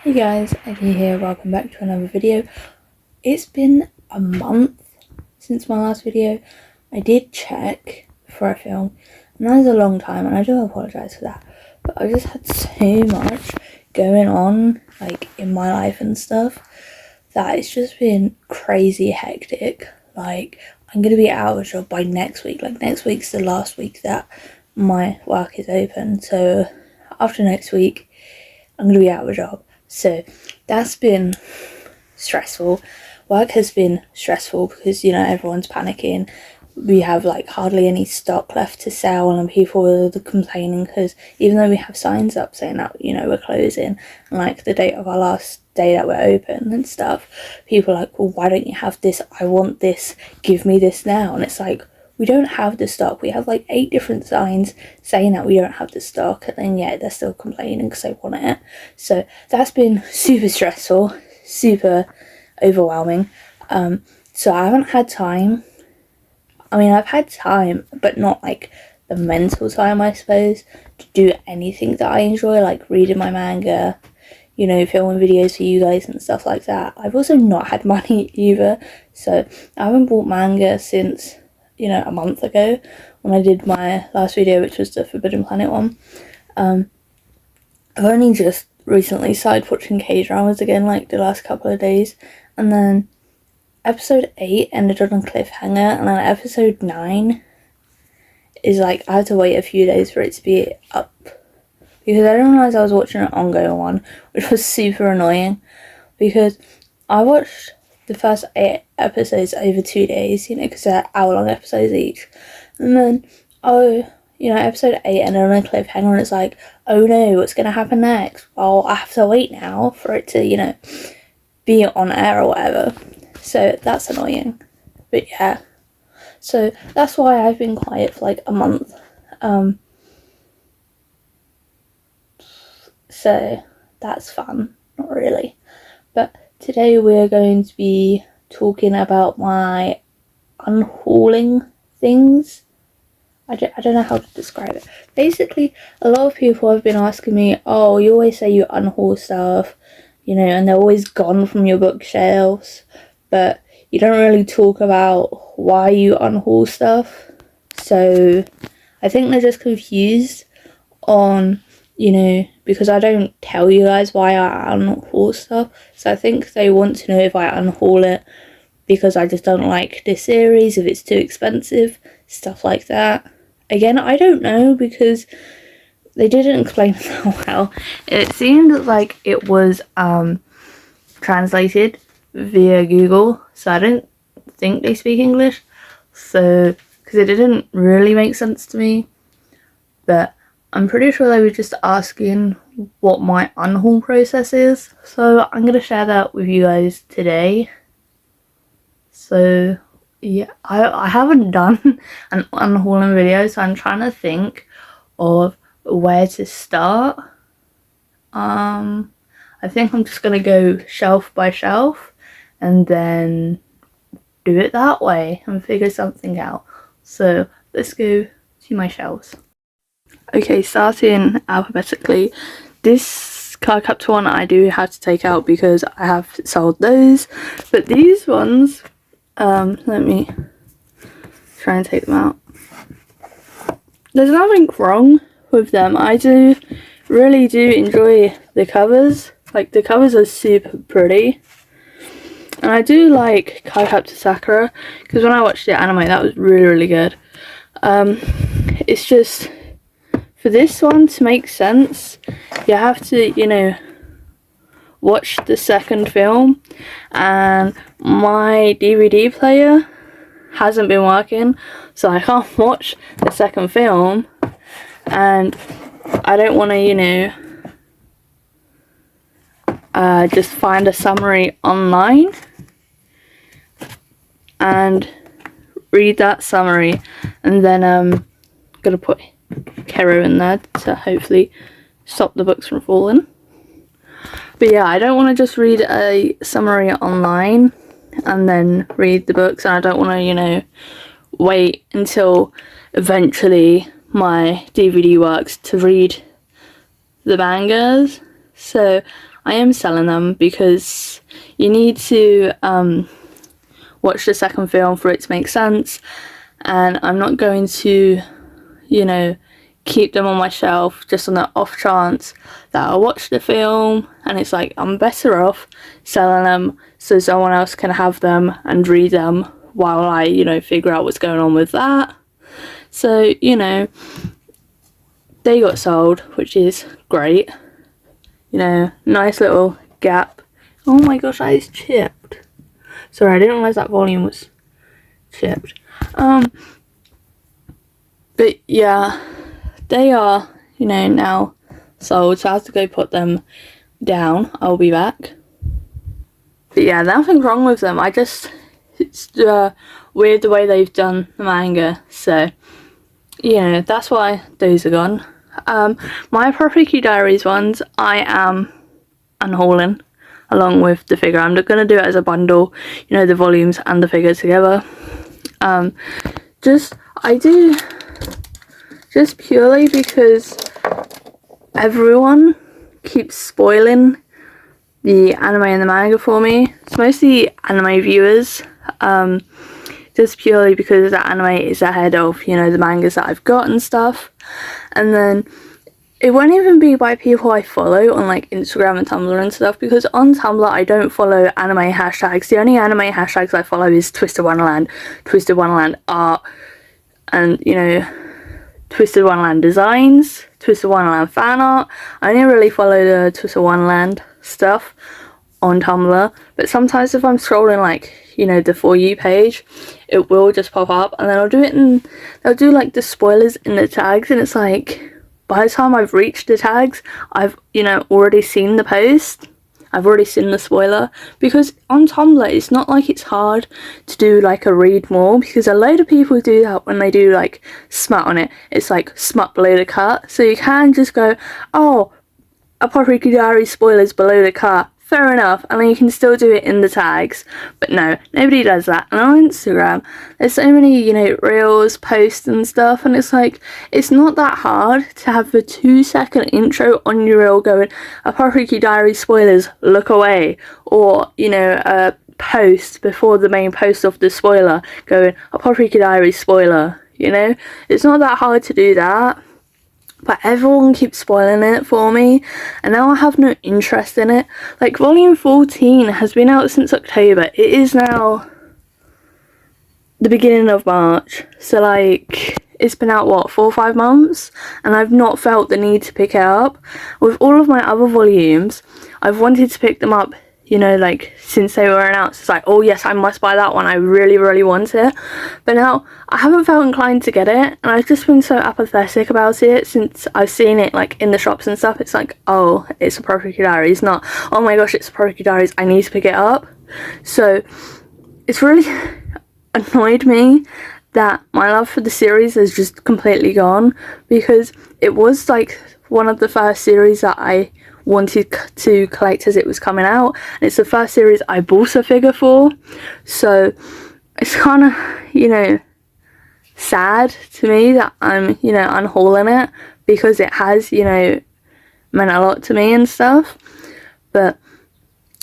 Hey guys, Eddie here, welcome back to another video. It's been a month since my last video. I did check before I filmed, and that was a long time, and I do apologise for that. But I just had so much going on, like, in my life and stuff, that it's just been crazy hectic. Like, I'm going to be out of a job by next week. Like, next week's the last week that my work is open, so after next week, I'm going to be out of a job. So that's been stressful. Work has been stressful because, you know, everyone's panicking. We have like hardly any stock left to sell, and people are complaining because even though we have signs up saying that, you know, we're closing and like the date of our last day that we're open and stuff, people are like, well, why don't you have this? I want this, give me this now. And it's like, we don't have the stock. We have like 8 different signs saying that we don't have the stock, and then yet they're still complaining because they want it. So that's been super stressful, super overwhelming. So I haven't had time. I mean, I've had time, but not like the mental time, I suppose, to do anything that I enjoy, like reading my manga, you know, filming videos for you guys and stuff like that. I've also not had money either, so I haven't bought manga since, you know, a month ago when I did my last video, which was the Forbidden Planet one. I've only just recently started watching K-dramas again, like the last couple of days, and then episode 8 ended on a cliffhanger, and then episode 9 is like, I had to wait a few days for it to be up because I didn't realise I was watching an ongoing one, which was super annoying because I watched the first 8 episodes over 2 days, you know, because they're hour-long episodes each. And then, you know, episode 8 ended on a cliffhanger, and it's like, oh no, what's going to happen next? Well, I have to wait now for it to, you know, be on air or whatever. So that's annoying. But yeah. So that's why I've been quiet for like a month. So that's fun. Not really. But today we're going to be talking about my unhauling things. I don't know how to describe it. Basically, a lot of people have been asking me, oh, you always say you unhaul stuff, you know, and they're always gone from your bookshelves, but you don't really talk about why you unhaul stuff. So I think they're just confused on, you know, because I don't tell you guys why I unhaul stuff. So I think they want to know if I unhaul it because I just don't like this series, if it's too expensive, stuff like that. Again, I don't know because they didn't explain it that well. It seemed like it was translated via Google, so I don't think they speak English. So, because it didn't really make sense to me. But I'm pretty sure they were just asking what my unhaul process is. So I'm going to share that with you guys today. So yeah, I haven't done an unhauling video, so I'm trying to think of where to start. I think I'm just going to go shelf by shelf and then do it that way and figure something out. So let's go to my shelves. Okay, starting alphabetically, this card captor one I do have to take out because I have sold those, but these ones, let me try and take them out. There's nothing wrong with them. I really do enjoy the covers. Like, the covers are super pretty. And I do like Card Captor Sakura because when I watched the anime, that was really, really good. It's just, for this one to make sense, you have to, you know, watch the second film, and my DVD player hasn't been working, so I can't watch the second film, and I don't want to, you know, just find a summary online and read that summary, and then I'm gonna put Kero in there to hopefully stop the books from falling. But yeah, I don't want to just read a summary online and then read the books, and I don't want to, you know, wait until eventually my DVD works to read the mangas. So I am selling them because you need to watch the second film for it to make sense, and I'm not going to, you know, keep them on my shelf just on the off chance that I'll watch the film and it's like I'm better off selling them so someone else can have them and read them while I, you know, figure out what's going on with that. So, you know, they got sold, which is great. You know, nice little gap. Oh my gosh, that is chipped. Sorry, I didn't realise that volume was chipped. But yeah, they are, you know, now sold, so I have to go put them down. I'll be back. But yeah, nothing's wrong with them. It's weird the way they've done the manga, so, you know, that's why those are gone. My Apothecary Diaries ones, I am unhauling along with the figure. I'm going to do it as a bundle, you know, the volumes and the figure together. Just purely because everyone keeps spoiling the anime and the manga for me. It's mostly anime viewers, just purely because the anime is ahead of, you know, the mangas that I've got and stuff. And then it won't even be by people I follow on like Instagram and Tumblr and stuff, because on Tumblr I don't follow anime hashtags. The only anime hashtags I follow is Twisted Wonderland, Twisted Wonderland art, and, you know, Twisted Wonderland designs, Twisted Wonderland fan art. I only really follow the Twisted Wonderland stuff on Tumblr, but sometimes if I'm scrolling, like, you know, the For You page, it will just pop up, and then I'll do it and they'll do like the spoilers in the tags, and it's like, by the time I've reached the tags, I've, you know, already seen the post. I've already seen the spoiler, because on Tumblr it's not like it's hard to do like a read more, because a load of people do that when they do like smut on it. It's like smut below the cut, so you can just go, oh, Apothecary Diaries spoilers below the cut, fair enough, and then you can still do it in the tags. But no, nobody does that. And on Instagram, there's so many, you know, reels, posts and stuff, and it's like, it's not that hard to have the 2-second intro on your reel going, Apothecary Diaries spoilers, look away, or, you know, a post before the main post of the spoiler going, Apothecary Diaries spoiler, you know? It's not that hard to do that. But everyone keeps spoiling it for me, and now I have no interest in it. Like, volume 14 has been out since October. It is now the beginning of March, so like, it's been out, what, 4 or 5 months? And I've not felt the need to pick it up. With all of my other volumes, I've wanted to pick them up, you know, like, since they were announced. It's like, oh yes, I must buy that one, I really, really want it. But now, I haven't felt inclined to get it, and I've just been so apathetic about it since I've seen it, like, in the shops and stuff. It's like, oh, it's Apothecary Diaries, not, oh my gosh, it's Apothecary Diaries, I need to pick it up. So, it's really annoyed me that my love for the series has just completely gone, because it was, like, one of the first series that I wanted to collect as it was coming out, and it's the first series I bought a figure for, so it's kind of, you know, sad to me that I'm, you know, unhauling it, because it has, you know, meant a lot to me and stuff. But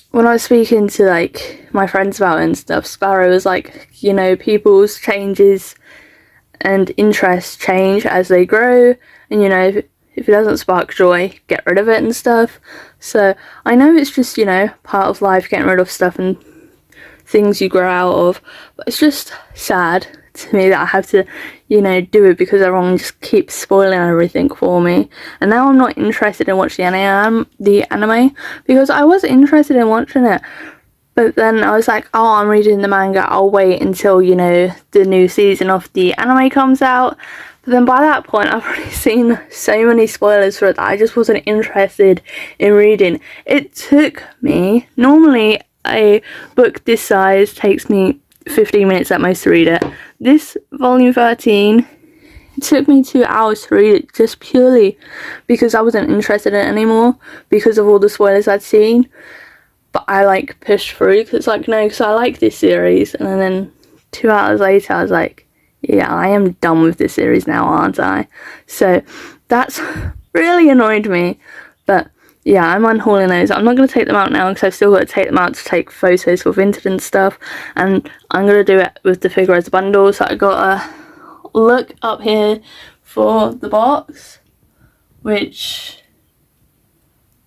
when I was speaking to, like, my friends about it and stuff, Sparrow was like, you know, people's changes and interests change as they grow, and, you know, if it doesn't spark joy, get rid of it and stuff. So I know it's just, you know, part of life, getting rid of stuff and things you grow out of, but it's just sad to me that I have to, you know, do it because everyone just keeps spoiling everything for me. And now I'm not interested in watching the anime, because I was interested in watching it, but then I was like, oh, I'm reading the manga, I'll wait until, you know, the new season of the anime comes out. But then by that point, I've already seen so many spoilers for it that I just wasn't interested in reading. It took me, normally a book this size takes me 15 minutes at most to read it. This volume 13, it took me 2 hours to read it, just purely because I wasn't interested in it anymore, because of all the spoilers I'd seen. But I, like, pushed through, because it's like, no, because I like this series. And then 2 hours later, I was like, yeah, I am done with this series now, aren't I? So that's really annoyed me. But yeah, I'm unhauling those. I'm not going to take them out now because I've still got to take them out to take photos for Vinted and stuff, and I'm going to do it with the figure as a bundle. So I got to look up here for the box, which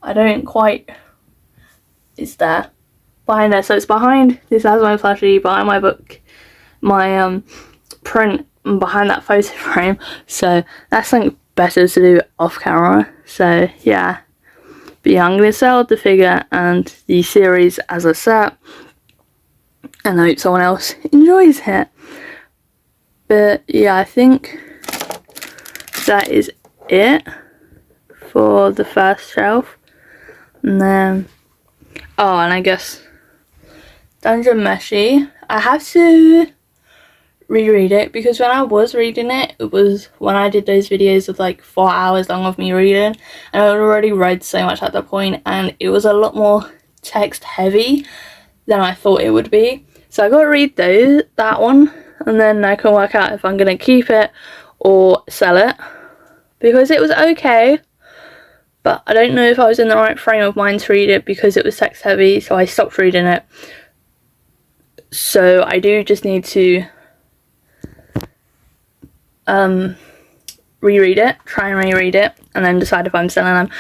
I don't quite, it's there, behind there. So it's behind, this has my plushie, behind my book, my print, and behind that photo frame. So that's something better to do off camera. So yeah, but yeah, I'm going to sell the figure and the series as a set, and I hope someone else enjoys it. But yeah, I think that is it for the first shelf. And then, oh, and I guess Dungeon Meshi, I have to reread it, because when I was reading it, it was when I did those videos of like 4 hours long of me reading, and I had already read so much at that point, and it was a lot more text heavy than I thought it would be. So I got to read that one, and then I can work out if I'm going to keep it or sell it, because it was okay, but I don't know if I was in the right frame of mind to read it because it was text heavy, so I stopped reading it. So I do just need to reread it, try and reread it, and then decide if I'm selling them.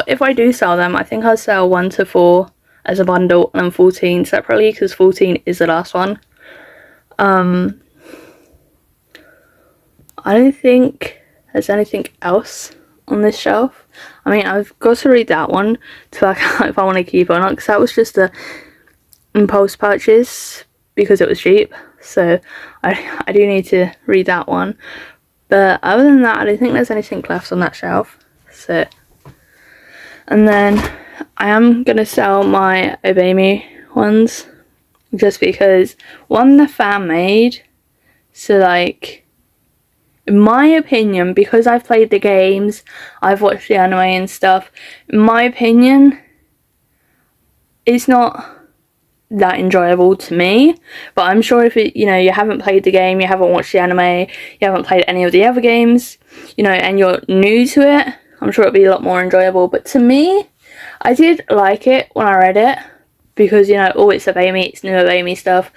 If I do sell them, I think I'll sell 1 to 4 as a bundle and then 14 separately, because 14 is the last one. I don't think there's anything else on this shelf. I mean, I've got to read that one to work out if I want to keep it or not, because that was just a impulse purchase because it was cheap. So I do need to read that one. But other than that, I don't think there's anything left on that shelf. So, and then I am going to sell my Obey Me ones, just because, one, they're fan made. So like, in my opinion, because I've played the games, I've watched the anime and stuff, in my opinion, it's not that enjoyable to me. But I'm sure if you haven't played the game, you haven't watched the anime, you haven't played any of the other games, and you're new to it, I'm sure it'll be a lot more enjoyable. But to me, I did like it when I read it, because oh, it's Obey Me, it's new Obey Me stuff.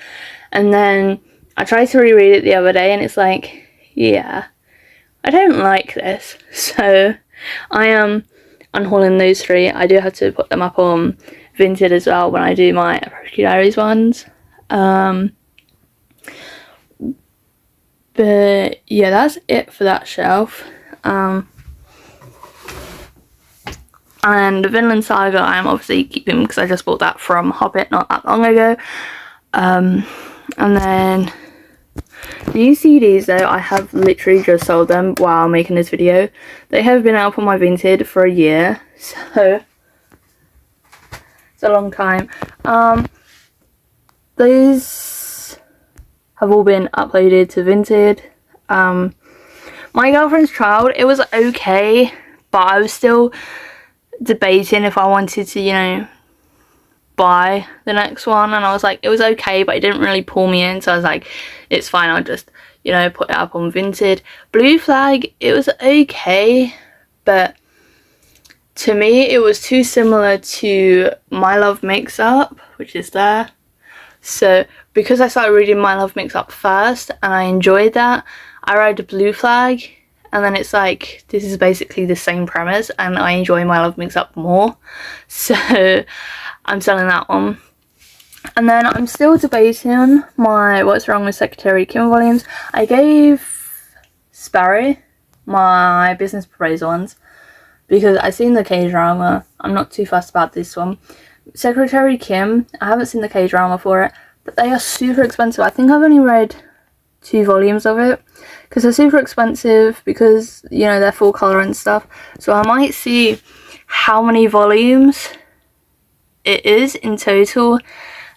And then I tried to reread it the other day, and it's like, yeah, I don't like this. So I am unhauling those 3. I do have to put them up on Vinted as well when I do my Apothecary Diaries ones. But yeah, that's it for that shelf. And the Vinland Saga I'm obviously keeping, because I just bought that from Hobbit not that long ago. And then these CDs though, I have literally just sold them while making this video. They have been out on my Vinted for a year, so it's a long time. Those have all been uploaded to Vinted. My Girlfriend's Child, it was okay, but I was still debating if I wanted to, buy the next one, and I was like, it was okay, but it didn't really pull me in, so I was like, it's fine, I'll just, put it up on Vinted. Blue Flag, it was okay, but to me, it was too similar to My Love Mix Up, which is there. So, because I started reading My Love Mix Up first, and I enjoyed that, I read Blue Flag, and then it's like, this is basically the same premise, and I enjoy My Love Mix Up more. So, I'm selling that one. And then I'm still debating my What's Wrong with Secretary Kim volumes. I gave Sparrow my business proposal ones, because I've seen the K-drama. I'm not too fussed about this one. Secretary Kim, I haven't seen the K-drama for it, but they are super expensive. I think I've only read 2 volumes of it, because they're super expensive, because, they're full colour and stuff. So I might see how many volumes it is in total,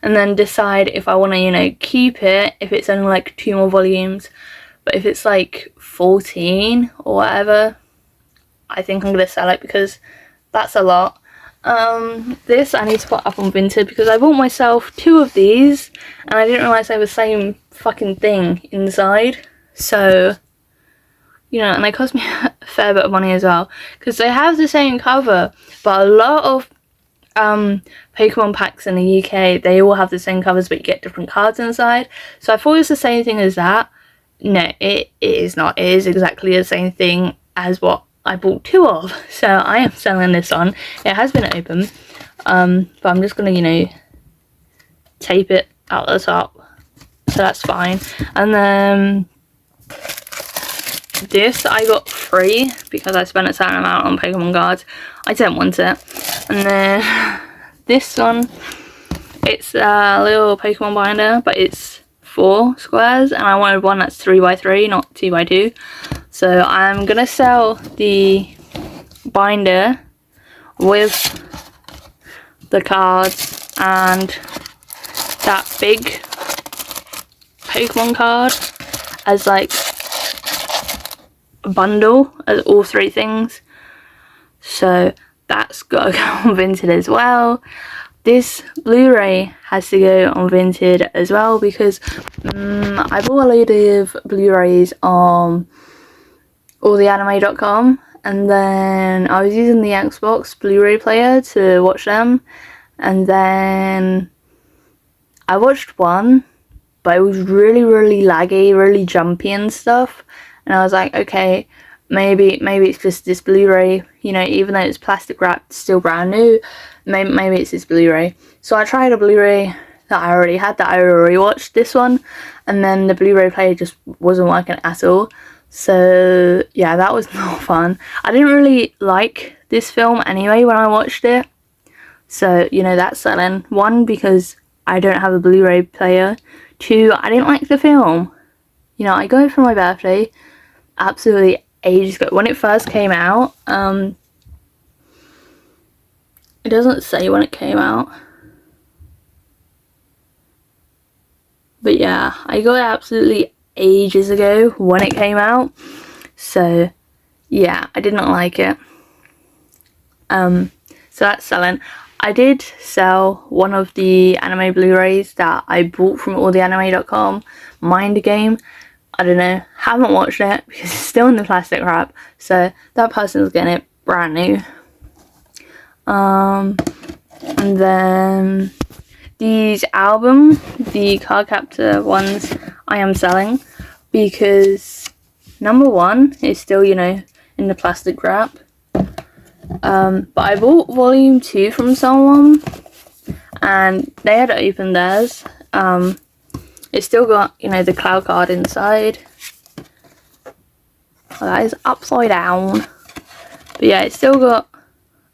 and then decide if I want to, keep it, if it's only like 2 more volumes. But if it's like 14 or whatever, I think I'm going to sell it, because that's a lot. This I need to put up on Vinted, because I bought myself 2 of these, and I didn't realise they were the same fucking thing inside. So, and they cost me fair bit of money as well, because they have the same cover, but a lot of Pokemon packs in the UK, they all have the same covers, but you get different cards inside. So I thought it was the same thing as that. No, it is not. It is exactly the same thing as what I bought 2 of. So I am selling this on. It has been open, but I'm just gonna, you know, tape it out the top, so that's fine. And then this I got free because I spent a certain amount on Pokemon cards. I didn't want it. And then this one, it's a little Pokemon binder, but it's 4 squares, and I wanted one that's 3x3, not 2x2. So I'm gonna sell the binder with the cards and that big Pokemon card as like a bundle, as all 3 things. So that's gotta go on Vinted as well. This Blu-ray has to go on Vinted as well, because I bought a load of Blu-rays on alltheanime.com, and then I was using the Xbox Blu-ray player to watch them, and then I watched one, but it was really laggy, really jumpy and stuff, and I was like, okay, maybe it's just this Blu-ray, you know, even though it's plastic wrapped, still brand new, maybe it's this Blu-ray. So I tried a Blu-ray that I already had, that I already watched this one, and then the Blu-ray player just wasn't working at all. So yeah, that was not fun. I didn't really like this film anyway when I watched it, so you know, that's selling. 1, because I don't have a Blu-ray player. 2, I didn't like the film. You know, I got it for my birthday absolutely ages ago when it first came out. It doesn't say when it came out, but yeah, I got it absolutely ages ago when it came out. So yeah, I did not like it. So that's selling. I did sell one of the anime Blu-rays that I bought from alltheanime.com, Mind Game. I don't know, haven't watched it because it's still in the plastic wrap, so that person's getting it brand new. And then these album, the card captor ones, I am selling because number 1 is still, you know, in the plastic wrap. But I bought volume 2 from someone and they had opened theirs. It's still got, you know, the cloud card inside. Oh, that is upside down. But yeah, it's still got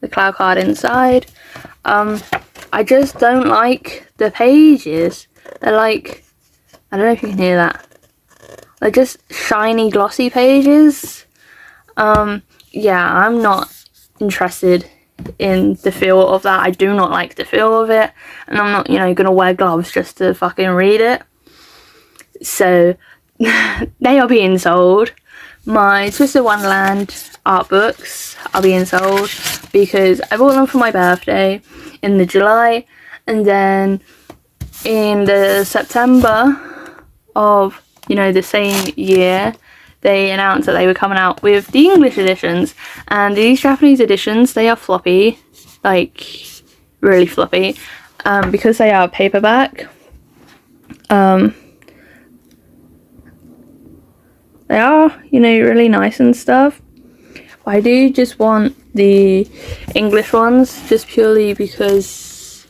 the cloud card inside. I just don't like the pages. They're like, I don't know if you can hear that. They're just shiny, glossy pages. Yeah, I'm not interested in the feel of that. I do not like the feel of it, and I'm not, you know, gonna wear gloves just to fucking read it. So they are being sold. My Twisted Wonderland art books are being sold because I bought them for my birthday in the July, and then in the September of, you know, the same year, they announced that they were coming out with the English editions, and these Japanese editions, they are floppy, like really floppy, because they are paperback. They are, you know, really nice and stuff. I do just want the English ones, just purely because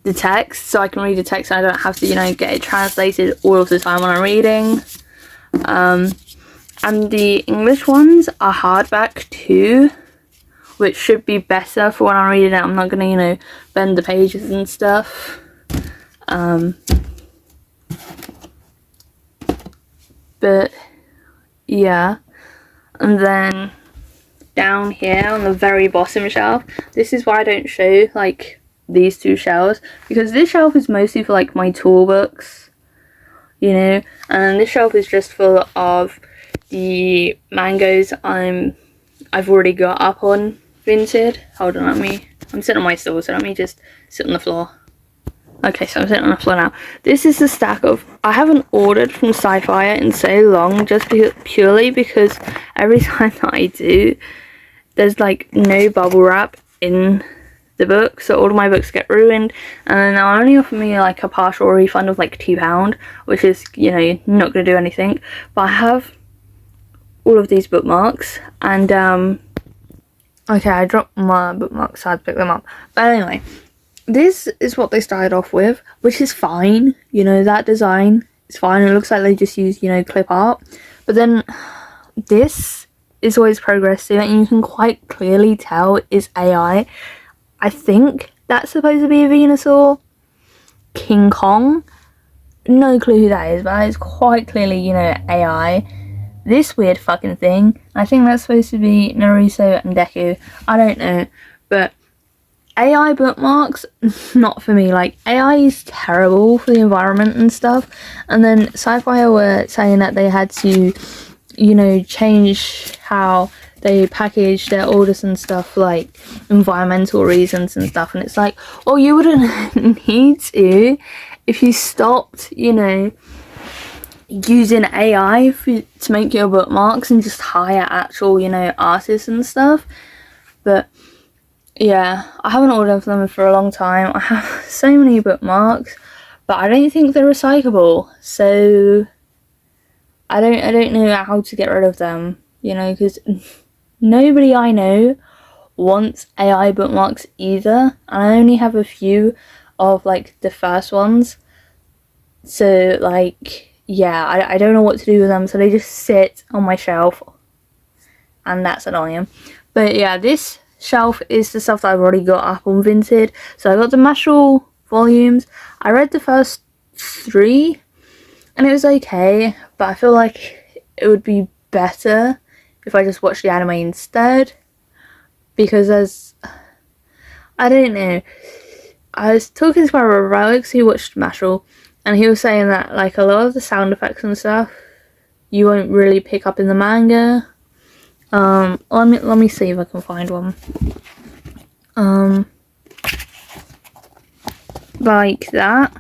the text, so I can read the text and I don't have to, you know, get it translated all of the time when I'm reading. And the English ones are hardback too, which should be better for when I'm reading it. I'm not gonna, you know, bend the pages and stuff. But yeah, and then down here on the very bottom shelf, this is why I don't show like these 2 shelves, because this shelf is mostly for like my tour books, you know, and this shelf is just full of the mangoes I've already got up on Vinted. Hold on, I'm sitting on my stool, so let me just sit on the floor. Okay, so I'm sitting on the floor now. This is the stack of... I haven't ordered from Sci-Fi in so long, just purely because every time that I do, there's like no bubble wrap in the book, so all of my books get ruined, and then they'll only offer me like a partial refund of like £2, which is, you know, not going to do anything. But I have all of these bookmarks, and okay, I dropped my bookmarks, so I had to pick them up. But anyway, this is what they started off with, which is fine. You know, that design is fine. It looks like they just used, you know, clip art. But then this is always progress to it, and you can quite clearly tell is AI. I think that's supposed to be a Venusaur. King Kong. No clue who that is, but it's quite clearly, you know, AI. This weird fucking thing. I think that's supposed to be Naruto and Deku. I don't know. But AI bookmarks, not for me. Like, AI is terrible for the environment and stuff. And then Sci-Fi were saying that they had to, you know, change how they package their orders and stuff, like environmental reasons and stuff. And it's like, well, you wouldn't need to if you stopped, you know, using AI to make your bookmarks and just hire actual, you know, artists and stuff. But yeah, I haven't ordered them for a long time. I have so many bookmarks, but I don't think they're recyclable, so I don't know how to get rid of them, you know, because nobody I know wants AI bookmarks either. I only have a few of like the first ones, so like, yeah, I don't know what to do with them, so they just sit on my shelf, and that's annoying. But yeah, this shelf is the stuff that I've already got up on Vinted. So I got the Mashal volumes. I read the first 3 and it was okay, but I feel like it would be better if I just watched the anime instead, because I don't know, I was talking to my brother Alex who watched Mashal, and he was saying that like a lot of the sound effects and stuff you won't really pick up in the manga. Let me see if I can find one. Like that,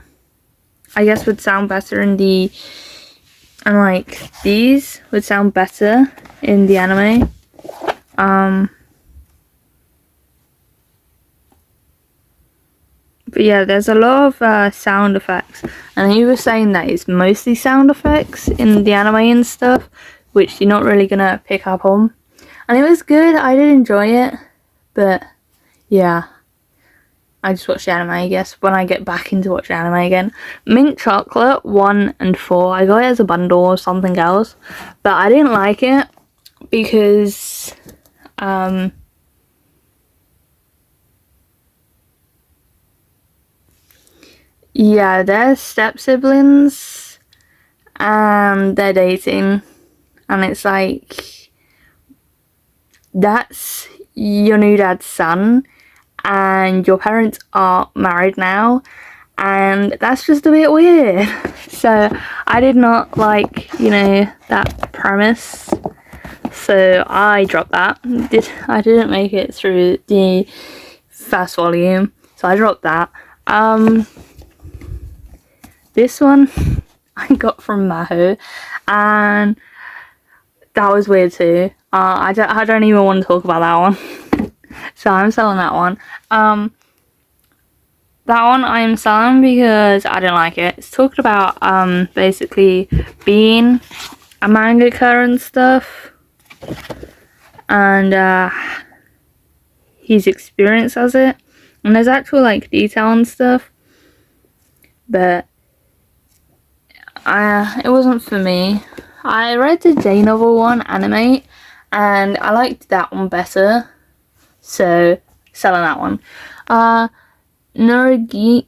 I guess would sound better in the, and like these would sound better in the anime. But yeah, there's a lot of sound effects, and he was saying that it's mostly sound effects in the anime and stuff, which you're not really gonna pick up on. And it was good, I did enjoy it, but yeah, I just watched the anime, I guess, when I get back into watching anime again. Mint Chocolate 1 and 4, I got it as a bundle or something else, but I didn't like it because, yeah, they're step-siblings, and they're dating, and it's like, that's your new dad's son, and your parents are married now, and that's just a bit weird. So I did not like, you know, that premise, so I dropped that. I didn't make it through the first volume, so I dropped that. This one I got from Maho, and that was weird too. I don't even want to talk about that one. So I'm selling that one. That one I'm selling because I didn't like it. It's talking about basically being a mangaka and stuff, and his experience as it. And there's actual like detail and stuff, but it wasn't for me. I read the J-novel one, Animate, and I liked that one better, so selling that one. Noragami?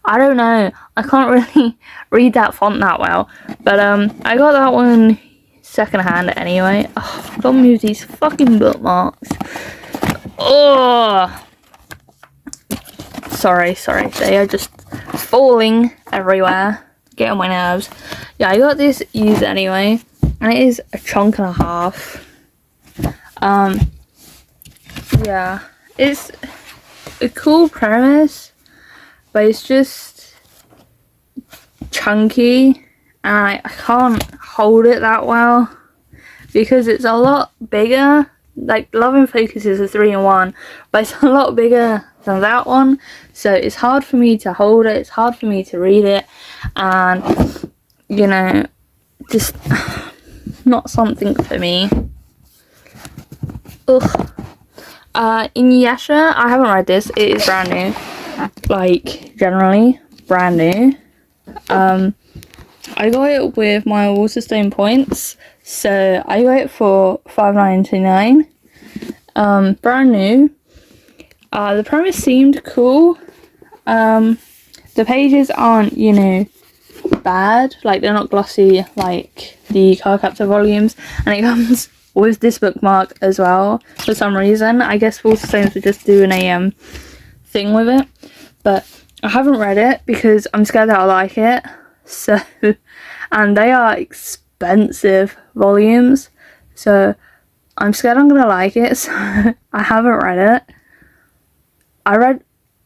I don't know, I can't really read that font that well, but I got that one secondhand anyway. Oh, don't move these fucking bookmarks. Oh, sorry, they are just falling everywhere, get on my nerves. Yeah, I got this used anyway, and it is a chunk and a half. Yeah, it's a cool premise, but it's just chunky, and I can't hold it that well because it's a lot bigger. Like, Love and Focus is a 3-in-1, but it's a lot bigger than that one, so it's hard for me to hold it, it's hard for me to read it, and you know, just not something for me. Ugh. Inuyasha, I haven't read this, it is brand new, like generally brand new. I got it with my Waterstone points, so I got it for $5.99. Brand new. The premise seemed cool. The pages aren't, you know, bad, like they're not glossy like the Cardcaptor volumes, and it comes with this bookmark as well for some reason. I guess Waterstones were just doing a thing with it, but I haven't read it because I'm scared that I'll like it. So, and they are expensive volumes, so I'm scared I'm gonna like it, so I haven't read it.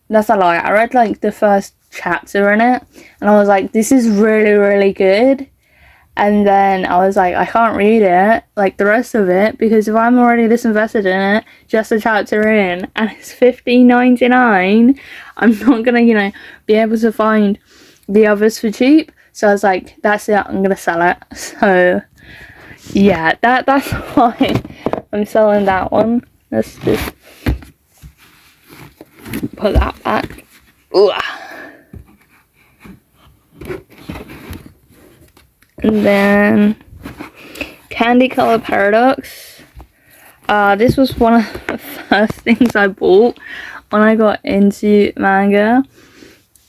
That's a lie, I read like the first chapter in it, and I was like, this is really, really good. And then I was like, I can't read it, like the rest of it, because if I'm already this invested in it, just a chapter in, and it's $15.99, I'm not gonna, you know, be able to find the others for cheap. So I was like, that's it, I'm gonna sell it. So yeah, that's why I'm selling that one. Let's just put that back. Ooh. And then Candy Color Paradox. This was one of the first things I bought when I got into manga.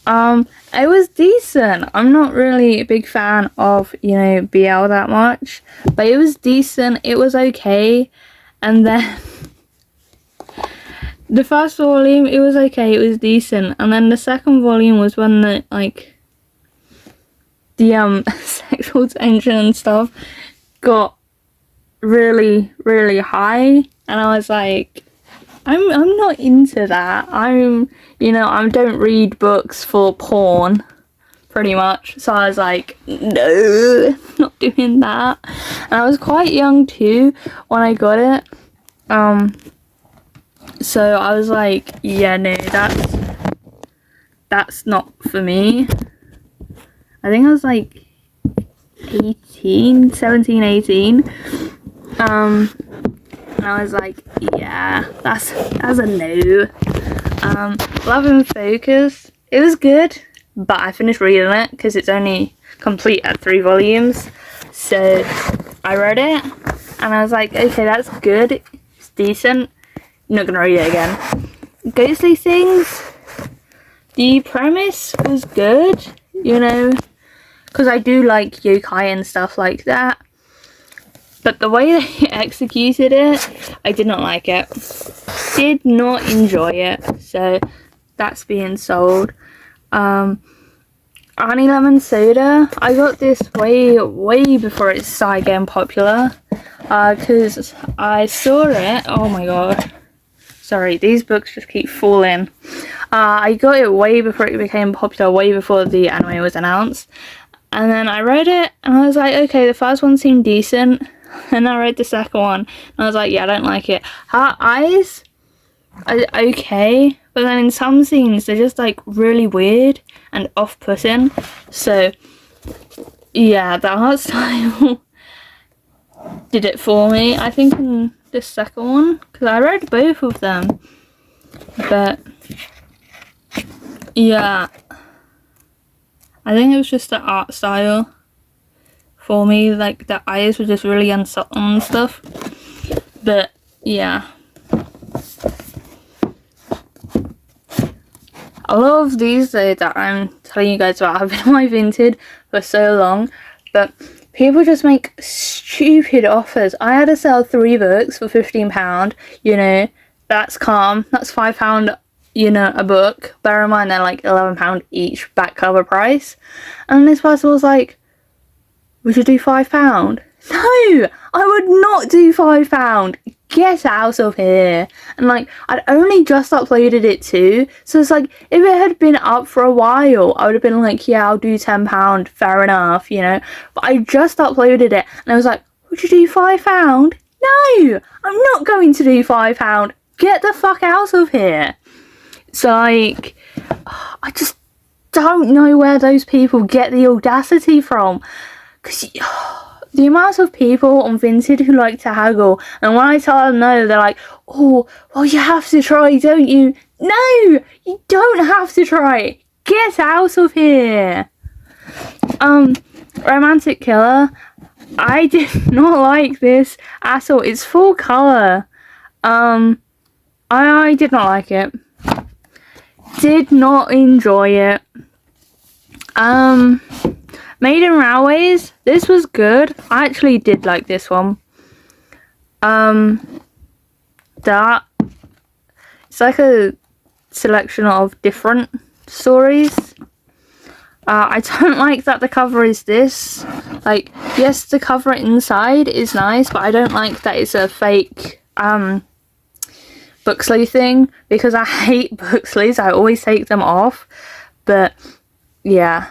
It was decent. I'm not really a big fan of, you know, BL that much, but it was decent. It was okay. And then the first volume, it was okay. It was decent. And then the second volume was when the, like, the sexual tension and stuff got really, really high, and I was like, I'm not into that. You know, I don't read books for porn, pretty much. So I was like, no, not doing that. And I was quite young too when I got it. So I was like, yeah, no, that's not for me. I think I was like 17, 18. And I was like, yeah, that's a no. Love and Focus, it was good, but I finished reading it because it's only complete at 3 volumes. So I read it and I was like, okay, that's good, it's decent, I'm not gonna read it again. Ghostly Things, the premise was good, you know, because I do like yokai and stuff like that. But the way they executed it, I did not like it. Did not enjoy it. So that's being sold. Honey Lemon Soda, I got this way before it started getting popular. Because I saw it. Oh my god. Sorry, these books just keep falling. I got it way before it became popular, way before the anime was announced. And then I read it and I was like, okay, the first one seemed decent. And I read the second one and I was like, yeah, I don't like it. Her eyes are okay, but then in some scenes they're just like really weird and off-putting. So yeah, the art style did it for me, I think, in the second one, because I read both of them. But yeah, I think it was just the art style for me, like the eyes were just really unsettled and stuff. But yeah, a lot of these that I'm telling you guys about have been on my Vinted for so long, but people just make stupid offers. I had to sell 3 books for £15, you know, that's calm, that's £5, you know, a book. Bear in mind they're like £11 each back cover price. And this person was like, would you do £5? No, I would not do £5. get out of here. And like, I'd only just uploaded it too, so it's like, if it had been up for a while, I would have been like, yeah, I'll do £10, fair enough, you know. But I just uploaded it, and I was like, would you do £5? No, I'm not going to do £5. Get the fuck out of here. So like, I just don't know where those people get the audacity from, because the amount of people on Vinted who like to haggle, and when I tell them no, they're like, oh, well, you have to try, don't you? No, you don't have to try. Get out of here. Romantic Killer, I did not like this at all. It's full colour. I did not like it. Did not enjoy it. Maiden Railways, this was good. I actually did like this one. That it's like a selection of different stories. I don't like that the cover is this. Like, yes, the cover inside is nice, but I don't like that it's a fake book sleeve thing, because I hate book sleeves. I always take them off. But yeah,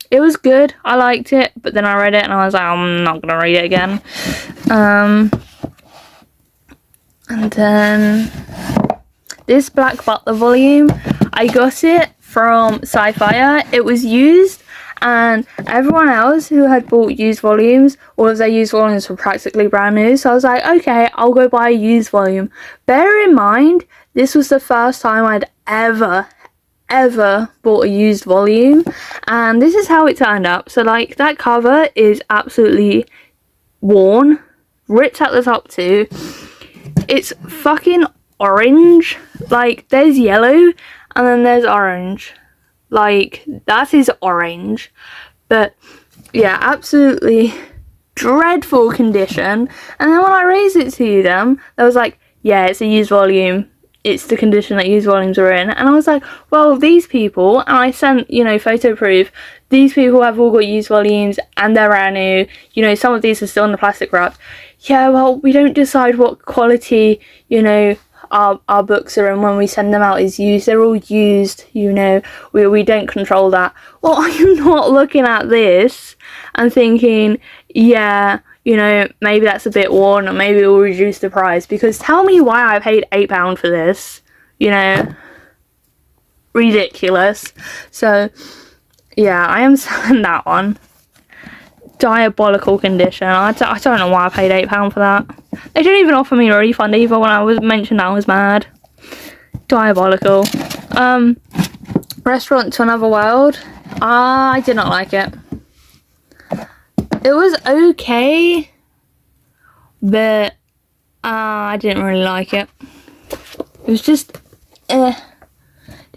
it was good. I liked it, but then I read it and I was like, I'm not gonna read it again. And then this Black Butler volume, I got it from Sci-Fi. It was used, and everyone else who had bought used volumes, all of their used volumes were practically brand new. So I was like, okay, I'll go buy a used volume. Bear in mind, this was the first time I'd ever bought a used volume, and this is how it turned up. So like, that cover is absolutely worn, ripped at the top too. It's fucking orange. Like, there's yellow and then there's orange. Like, that is orange. But yeah, absolutely dreadful condition. And then when I raised it to them, they was like, yeah, it's a used volume. It's the condition that used volumes are in. And I was like, well, these people, and I sent, you know, photo proof, these people have all got used volumes and they're brand new. You know, some of these are still in the plastic wrap. Yeah, well, we don't decide what quality, you know, our books are in when we send them out is used. They're all used, you know, we don't control that. Well, are you not looking at this and thinking, yeah, you know, maybe that's a bit worn, or maybe we'll reduce the price? Because tell me why I paid £8 for this, you know, ridiculous. So yeah, I am selling that one. Diabolical condition. I don't know why I paid £8 for that. They didn't even offer me a refund either when I was mentioned I was mad. Diabolical. Restaurant to Another World. I did not like it. It was okay, but I didn't really like it. It was just didn't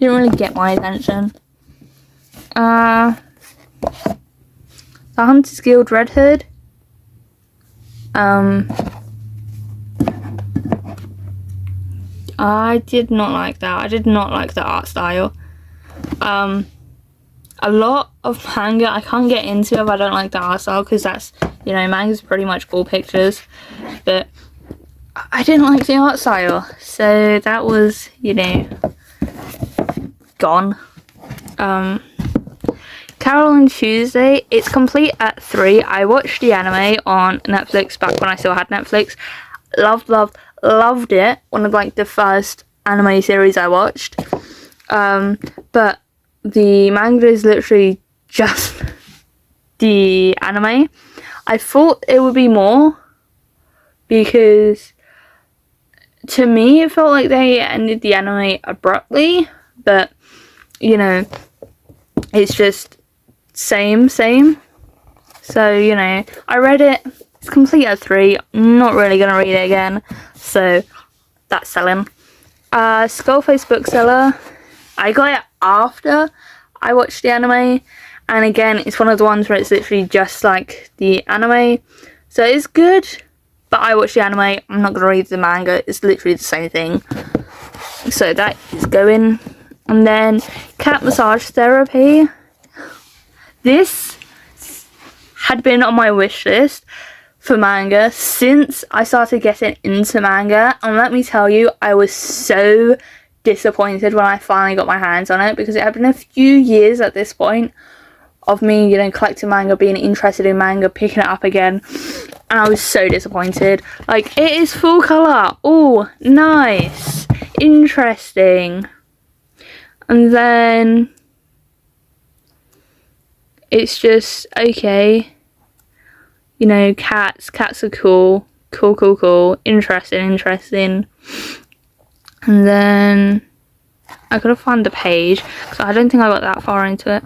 really get my attention. The Hunters Guild Red Hood. I did not like that. I did not like the art style. A lot of manga I can't get into if I don't like the art style, because that's, you know, manga's pretty much all pictures. But I didn't like the art style, so that was, you know, gone. Carol and Tuesday, it's complete at 3. I watched the anime on Netflix back when I still had Netflix. Loved it. One of like the first anime series I watched. But the manga is literally just the anime. I thought it would be more, because to me it felt like they ended the anime abruptly, but you know, it's just same. So, you know, I read it. It's complete at 3. I'm not really gonna read it again, so that's selling. Skullface Bookseller, I got it after I watched the anime, and again, it's one of the ones where it's literally just like the anime, so it's good, but I watched the anime. I'm not gonna read the manga. It's literally the same thing, so that is going. And then Cat Massage Therapy. This had been on my wish list for manga since I started getting into manga, and let me tell you, I was so disappointed when I finally got my hands on it, because it had been a few years at this point of me, you know, collecting manga, being interested in manga, picking it up again, and I was so disappointed. Like, it is full colour. Oh, nice, interesting. And then it's just, okay, you know, cats are cool, interesting. And then I gotta find the page, because I don't think I got that far into it.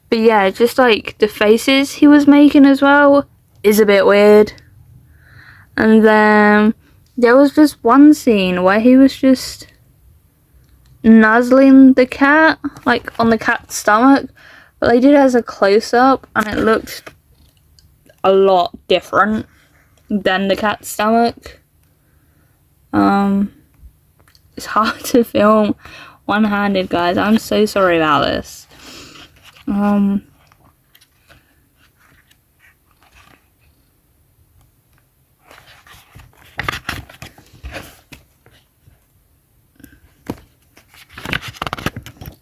But yeah, just like the faces he was making as well is a bit weird. And then there was just one scene where he was just nuzzling the cat, like on the cat's stomach, but they did it as a close-up and it looked a lot different than the cat's stomach. It's hard to film one-handed, guys. I'm so sorry about this.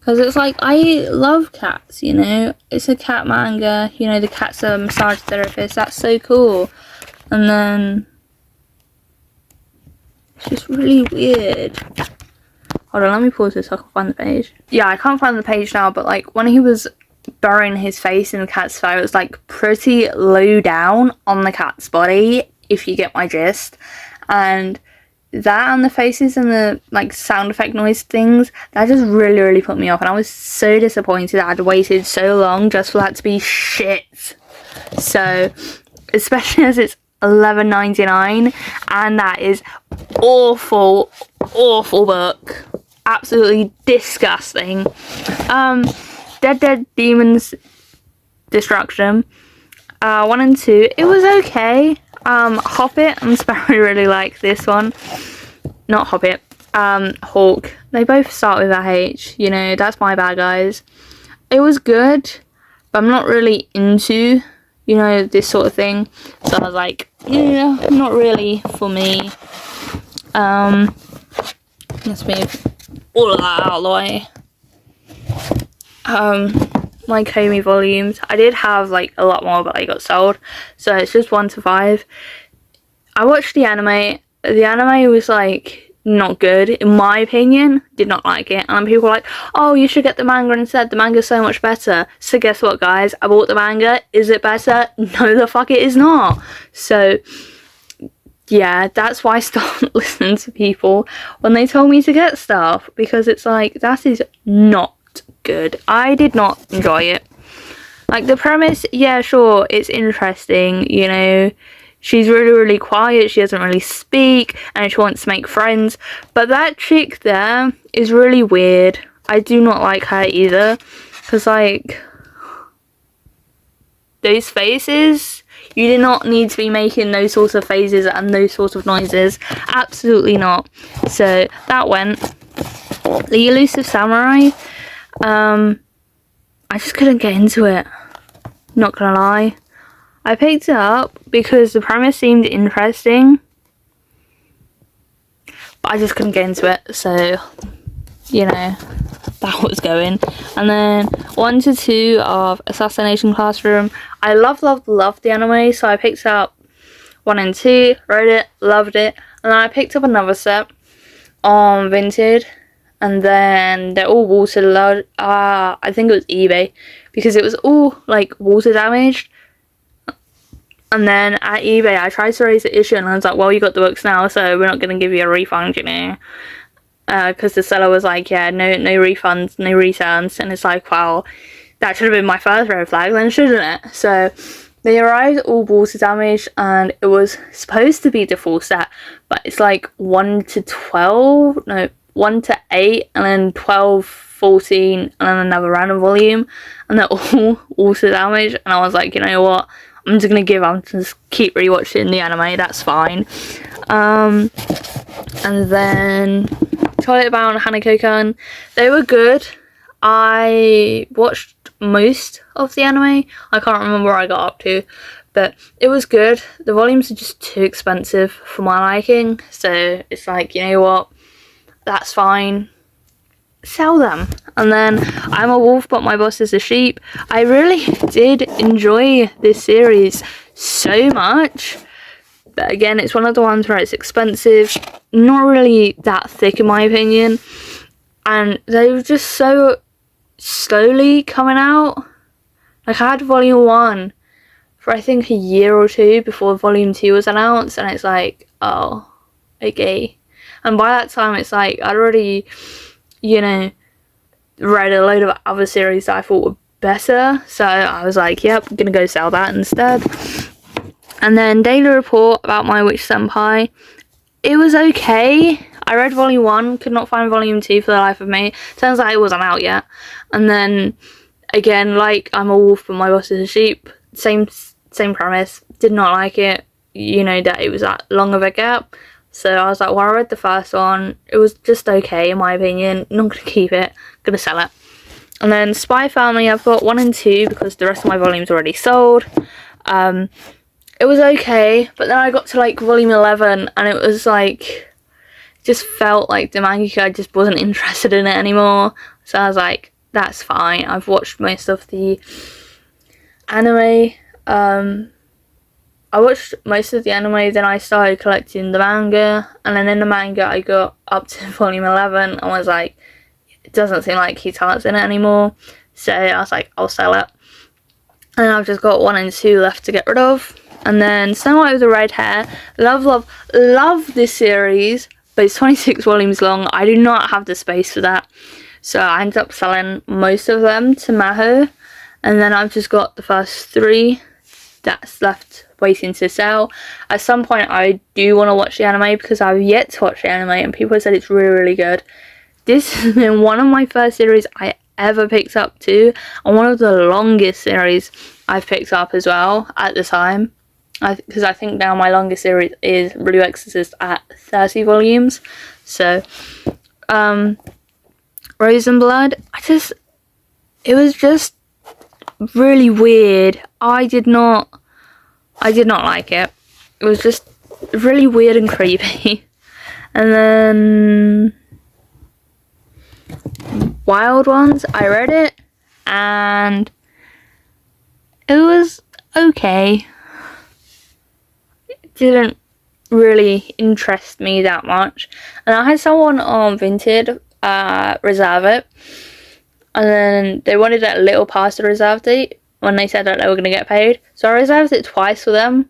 Because it's like, I love cats, you know. It's a cat manga, you know, the cat's a massage therapist. That's so cool. And then it's just really weird. Hold on, let me pause this so I can find the page. Yeah, I can't find the page now, but like when he was burying his face in the cat's fur, it was like pretty low down on the cat's body, if you get my gist. And that and the faces and the like sound effect noise things, that just really put me off, and I was so disappointed I'd waited so long just for that to be shit. So, especially as it's $11.99 and that is awful book, absolutely disgusting. Dead Demons Destruction 1 and 2, it was okay. Hobbit and Sparrow really like this one. Not Hobbit, Hawk. They both start with a H, you know, that's my bad, guys. It was good, but I'm not really into, you know, this sort of thing. So I was like, yeah, not really for me. Let's move all of that out of the way. My Comey volumes, I did have like a lot more, but they got sold, so it's just 1 to 5. I watched the anime. The anime was like not good in my opinion. Did not like it, and people were like, oh, you should get the manga instead, the manga's so much better. So guess what, guys, I bought the manga. Is it better? No, the fuck it is not. So yeah, that's why I stopped listening to people when they told me to get stuff, because it's like, that is not good. I did not enjoy it. Like, the premise, yeah, sure, it's interesting, you know, she's really quiet, she doesn't really speak, and she wants to make friends, but that chick there is really weird. I do not like her either, because like, those faces, you did not need to be making those sorts of faces and those sorts of noises, absolutely not. So that went. The Elusive Samurai, I just couldn't get into it, not gonna lie. I picked it up because the premise seemed interesting, but I just couldn't get into it, so, you know, that was going. And then 1 to 2 of Assassination Classroom. I loved the anime, so I picked up 1 and 2, read it, loved it, and then I picked up another set on Vinted. And then they're all water I think it was eBay, because it was all like water damaged. And then at eBay I tried to raise the issue, and I was like, well, you got the books now, so we're not going to give you a refund, you know, because the seller was like, yeah, no refunds, no returns. And it's like, well, that should have been my first red flag then, shouldn't it? So they arrived all water damaged, and it was supposed to be the full set, but it's like 1 to 12, no, 1 to 8, and then 12, 14, and then another random volume, and they're all water damaged. And I was like, you know what, I'm just gonna give up and just keep rewatching the anime, that's fine. And then Toilet Bound and Hanako-kun, they were good. I watched most of the anime. I can't remember where I got up to, but it was good. The volumes are just too expensive for my liking, so it's like, you know what, that's fine, sell them. And then I'm a wolf but my boss is a sheep. I really did enjoy this series so much, but again, it's one of the ones where it's expensive, not really that thick in my opinion, and they were just so slowly coming out. Like, I had volume 1 for I think a year or two before volume 2 was announced, and it's like, oh, okay. And by that time it's like I'd already, you know, read a load of other series that I thought were better, so I was like, yep, I'm gonna go sell that instead. And then Daily Report about My Witch Senpai, it was okay. I read volume 1, could not find volume 2 for the life of me. Turns out it wasn't out yet. And then again, like I'm a wolf but my boss is a sheep, same premise, did not like it, you know, that it was that long of a gap. So I was like, well, I read the first one, it was just okay in my opinion, not gonna keep it, gonna sell it. And then Spy Family, I've got 1 and 2 because the rest of my volumes already sold. It was okay, but then I got to like volume 11 and it was like, just felt like the mangaka just wasn't interested in it anymore. So I was like, that's fine. I've watched most of the anime. I watched most of the anime, then I started collecting the manga, and then in the manga I got up to volume 11 and was like, it doesn't seem like Hitar's in it anymore. So I was like, I'll sell it. And I've just got 1 and 2 left to get rid of. And then Snow White with the Red Hair. Love this series, but it's 26 volumes long. I do not have the space for that. So I ended up selling most of them to Maho. And then I've just got the first 3 that's left waiting to sell. At some point I do want to watch the anime because I've yet to watch the anime and people said it's really, really good. This has been one of my first series I ever picked up too, and one of the longest series I've picked up as well at the time. Because I think now my longest series is Blue Exorcist at 30 volumes. So, Rose and Blood, it was just really weird. I did not like it. It was just really weird and creepy. And then Wild Ones, I read it and it was okay. It didn't really interest me that much. And I had someone on Vinted reserve it, and then they wanted it a little past the reserve date when they said that they were going to get paid. So I reserved it twice for them,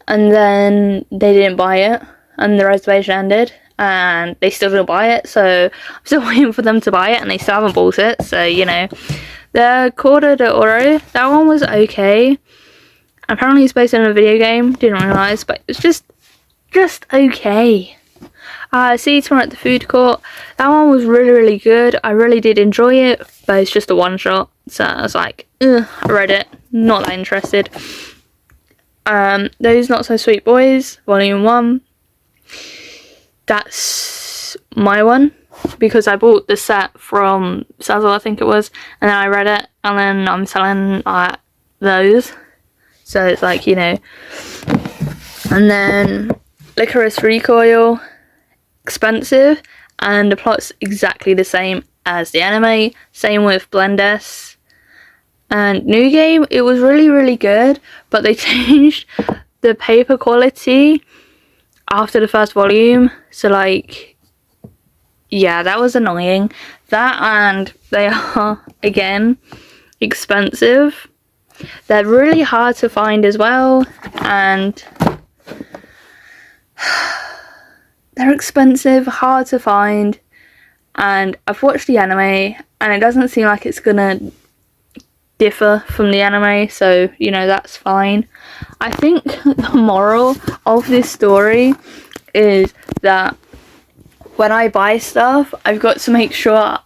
and then they didn't buy it, and the reservation ended, and they still didn't buy it. So I'm still waiting for them to buy it, and they still haven't bought it. So, you know, the Corda de Oro, that one was okay. Apparently it's based on a video game, didn't realise, but it's just okay. Seeds at the Food Court, that one was really, really good. I really did enjoy it, but it's just a one shot. So I was like, I read it, not that interested. Those Not So Sweet Boys, volume 1. That's my one, because I bought the set from Sazzle, I think it was, and then I read it, and then I'm selling those. So it's like, you know. And then Licorice Recoil, expensive, and the plot's exactly the same as the anime. Same with Blend-S. And New Game, it was really, really good, but they changed the paper quality after the first volume. So, like, yeah, that was annoying. That, and they are, again, expensive. They're really hard to find as well, and they're expensive, hard to find, and I've watched the anime and it doesn't seem like it's gonna differ from the anime, so, you know, that's fine. I think the moral of this story is that when I buy stuff, I've got to make sure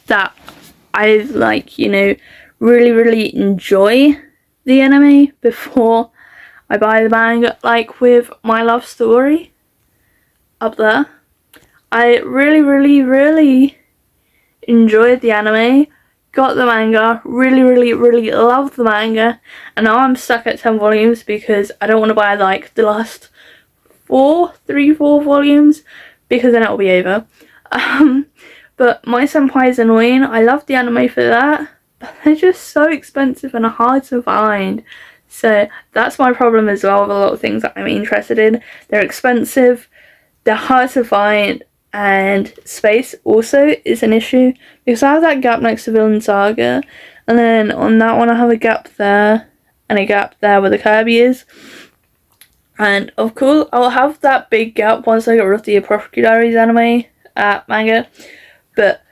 that I, like, you know, really, really enjoy the anime before I buy the manga. Like with My Love Story up there, I really enjoyed the anime, got the manga, really loved the manga, and now I'm stuck at 10 volumes because I don't want to buy like the last 4 volumes because then it'll be over. But my senpai is annoying. I love the anime for that, but they're just so expensive and hard to find. So that's my problem as well with a lot of things that I'm interested in. They're expensive, they're hard to find, and space also is an issue because I have that gap next to Villain Saga, and then on that one I have a gap there and a gap there where the Kirby is. And of course I'll have that big gap once I get rid of the Apothecary Diaries anime manga, but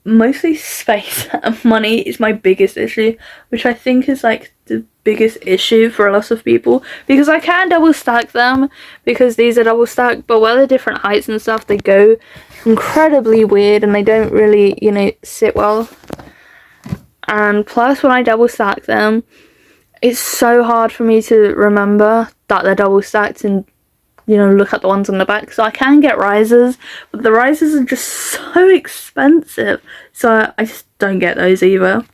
mostly space and money is my biggest issue, which I think is like the biggest issue for a lot of people, because I can double stack them because these are double stacked, but where they're different heights and stuff, they go incredibly weird and they don't really, you know, sit well. And plus when I double stack them, it's so hard for me to remember that they're double stacked and, you know, look at the ones on the back. So I can get risers, but the risers are just so expensive, so I just don't get those either.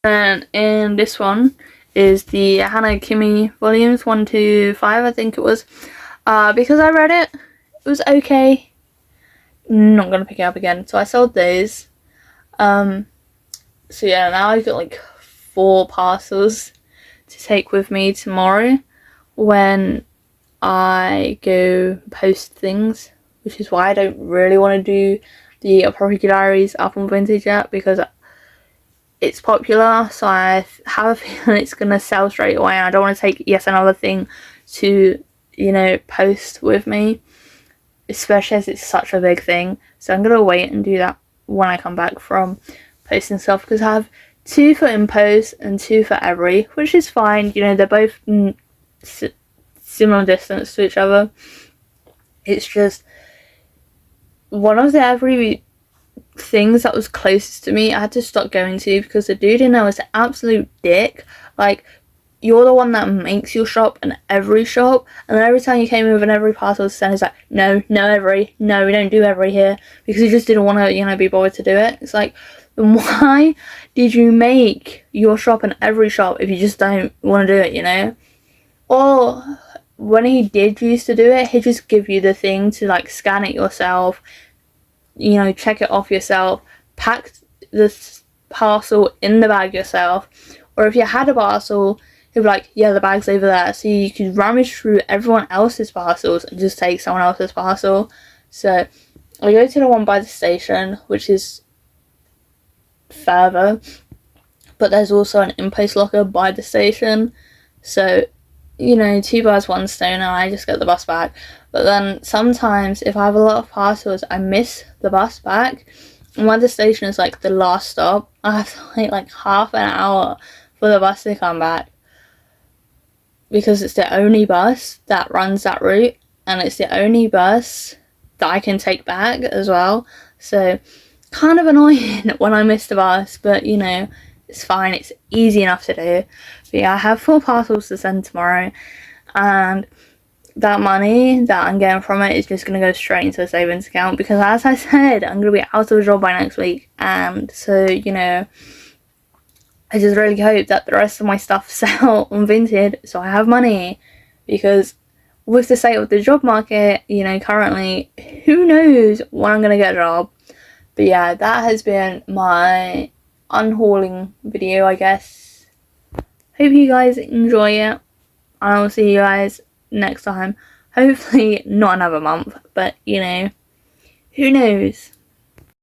And in this one is the Hana Kimi volumes 1 to 5, I think it was. Because I read it, it was okay. Not gonna pick it up again, so I sold those. So yeah, now I've got like 4 parcels to take with me tomorrow when I go post things, which is why I don't really want to do the Apothecary Diaries up on Vintage yet, because it's popular, so I have a feeling it's going to sell straight away, and I don't want to take yet another thing to, you know, post with me, especially as it's such a big thing. So I'm going to wait and do that when I come back from posting stuff, because I have 2 for InPost and 2 for Every, which is fine. You know, they're both similar distance to each other. It's just one of the Every things that was closest to me I had to stop going to because the dude in there was an absolute dick. Like, you're the one that makes your shop an Every shop, and then every time you came in with an Every parcel to send, he's like, no Every, no, we don't do Every here, because he just didn't want to, you know, be bothered to do it. It's like, then why did you make your shop an Every shop if you just don't want to do it, you know? Or when he did used to do it, he'd just give you the thing to like scan it yourself, you know, check it off yourself, pack the parcel in the bag yourself. Or if you had a parcel, he'd be like, yeah, the bag's over there. So you could rummage through everyone else's parcels and just take someone else's parcel. So I go to the one by the station, which is further, but there's also an InPost locker by the station. So, you know, 2 birds, 1 stone, and I just get the bus back. But then sometimes if I have a lot of parcels, I miss the bus back, and when the station is like the last stop, I have to wait like half an hour for the bus to come back, because it's the only bus that runs that route, and it's the only bus that I can take back as well. So kind of annoying when I miss the bus, but you know, it's fine, it's easy enough to do. But yeah, I have 4 parcels to send tomorrow, and that money that I'm getting from it is just going to go straight into a savings account, because as I said, I'm going to be out of a job by next week, and so, you know, I just really hope that the rest of my stuff sell on Vinted so I have money, because with the state of the job market, you know, currently, who knows when I'm going to get a job. But yeah, that has been my unhauling video, I guess. Hope you guys enjoy it. I'll see you guys next time. Hopefully not another month, but you know, who knows.